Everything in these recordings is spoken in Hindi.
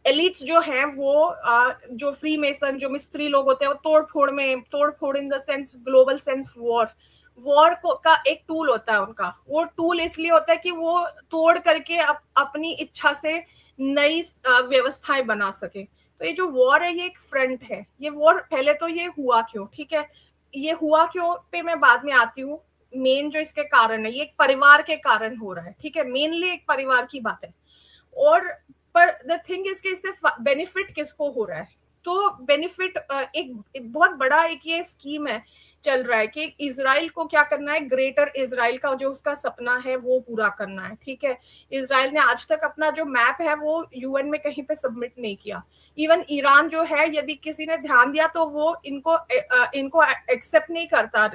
एलिट्स जो हैं वो जो फ्री मेसन, जो मिस्त्री लोग होते हैं, वो तोड़ फोड़ in the sense, global sense, war का एक टूल होता है उनका। वो टूल इसलिए होता है कि वो तोड़ करके अपनी इच्छा से नई व्यवस्थाएं बना सके। तो ये जो वॉर है ये एक फ्रंट है। ये वॉर पहले तो ये हुआ क्यों, ठीक है, ये हुआ क्यों पे मैं बाद में आती हूँ। मेन जो इसके कारण है, ये एक परिवार के कारण हो रहा है, ठीक है, मेनली एक परिवार की बात है। और पर द थिंग इज कि इससे बेनिफिट किसको हो रहा है? तो बेनिफिट एक बहुत बड़ा एक ये स्कीम है, चल रहा है कि इजराइल को क्या करना है, ग्रेटर इजराइल का जो उसका सपना है वो पूरा करना है, ठीक है। इजराइल ने आज तक अपना जो मैप है वो यूएन में कहीं पे सबमिट नहीं किया। इवन ईरान जो है, यदि किसी ने ध्यान दिया तो वो इनको एक्सेप्ट नहीं करता,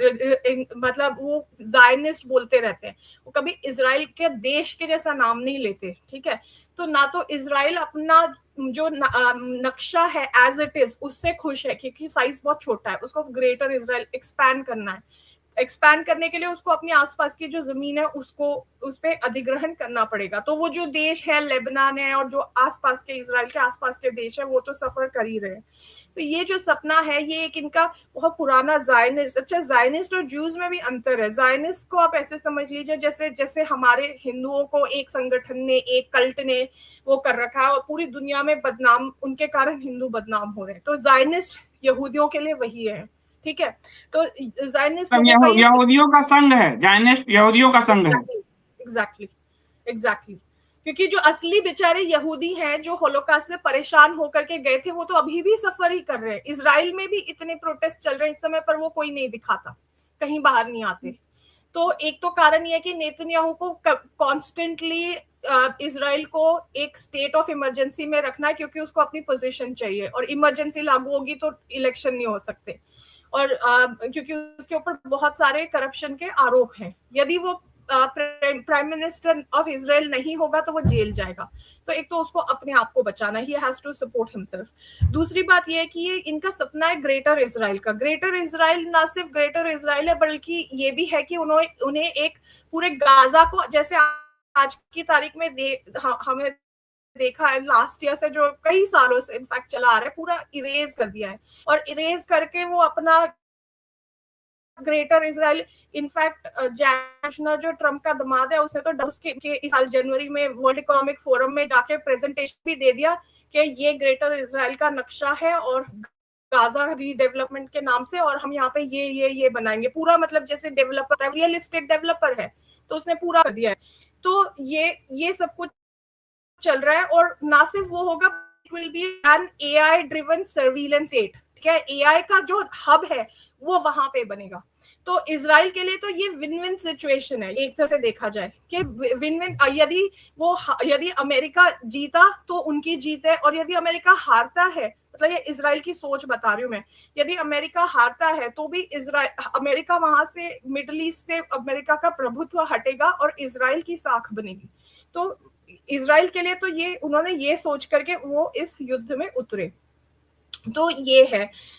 मतलब वो जायनिस्ट बोलते रहते हैं, वो कभी इजराइल के देश के जैसा नाम नहीं लेते, ठीक है। तो ना तो इजराइल अपना जो नक्शा है एज इट इज उससे खुश है, क्योंकि साइज बहुत छोटा है, उसको ग्रेटर इजराइल एक्सपैंड करना है। एक्सपैंड करने के लिए उसको अपनी आसपास की जो जमीन है उसको उस पर अधिग्रहण करना पड़ेगा। तो वो जो देश है, लेबनान है, और जो आसपास के इजराइल के आसपास के देश है, वो तो सफर कर ही रहे हैं। तो ये जो सपना है ये एक इनका बहुत पुराना जायनिस्ट, अच्छा जायनिस्ट और जूज में भी अंतर है। जायनिस्ट को आप ऐसे समझ लीजिए जैसे जैसे हमारे हिंदुओं को एक संगठन ने, एक कल्ट ने वो कर रखा है और पूरी दुनिया में बदनाम, उनके कारण हिंदू बदनाम हो रहे हैं। तो जायनिस्ट यहूदियों के लिए वही है, ठीक है। तो जायनिस्ट लोगों का ये यहूदियों का संघ है, जायनिस्ट यहूदियों का संघ है। Exactly, exactly. क्योंकि जो असली बेचारे यहूदी हैं जो होलोकास्ट से परेशान होकर के गए थे, वो तो अभी भी सफर ही कर रहे हैं। इसराइल में भी इतने प्रोटेस्ट चल रहे हैं इस समय पर, वो कोई नहीं दिखाता, कहीं बाहर नहीं आते। तो एक तो कारण यह कि नेतन्याहू को कॉन्स्टेंटली इसराइल को एक स्टेट ऑफ इमरजेंसी में रखना है, क्योंकि उसको अपनी पोजीशन चाहिए, और इमरजेंसी लागू होगी तो इलेक्शन नहीं हो सकते। और क्योंकि उसके ऊपर बहुत सारे करप्शन के आरोप हैं। यदि वो प्राइम मिनिस्टर ऑफ इजराइल नहीं होगा तो वो जेल जाएगा। तो एक तो उसको अपने आप को बचाना, he has to support himself. दूसरी बात ये है कि ये इनका सपना है ग्रेटर इजराइल का। ग्रेटर इजराइल ना सिर्फ ग्रेटर इजराइल है, बल्कि ये भी है कि उन्हें एक पूरे गाजा को, जैसे आज की तारीख में हमें देखा है लास्ट ईयर से, जो कई सालों से इनफैक्ट चला आ रहा है, पूरा इरेज कर दिया है। और इरेज करके वो अपना ग्रेटर इसराइल, इनफैक्ट जैशनर जो ट्रम्प का दामाद है, उसने तो डब्स के इस साल जनवरी में वर्ल्ड इकोनॉमिक फोरम में जाके प्रेजेंटेशन भी दे दिया कि ये ग्रेटर इसराइल का नक्शा है और गाजा रीडेवलपमेंट के नाम से, और हम यहाँ पे ये बनाएंगे पूरा, मतलब जैसे डेवलपर है, रियल एस्टेट डेवलपर है, तो उसने पूरा कर दिया है। तो ये सब कुछ चल रहा है। और ना सिर्फ वो होगा, it will be an AI driven surveillance at, ठीक है, एआई का जो हब है वो वहां पे बनेगा। तो इजराइल के लिए तो ये विन विन सिचुएशन है एक तरह से देखा जाए, कि विन विन। यदि अमेरिका जीता तो उनकी जीत है, और यदि अमेरिका हारता है, मतलब ये इजराइल की सोच बता रही हूँ मैं, यदि अमेरिका हारता है तो भी अमेरिका वहां से, मिडल ईस्ट से अमेरिका का प्रभुत्व हटेगा और इजराइल की साख बनेगी। तो इजराइल के लिए तो ये उन्होंने ये सोच करके वो इस युद्ध में उतरे। तो ये है।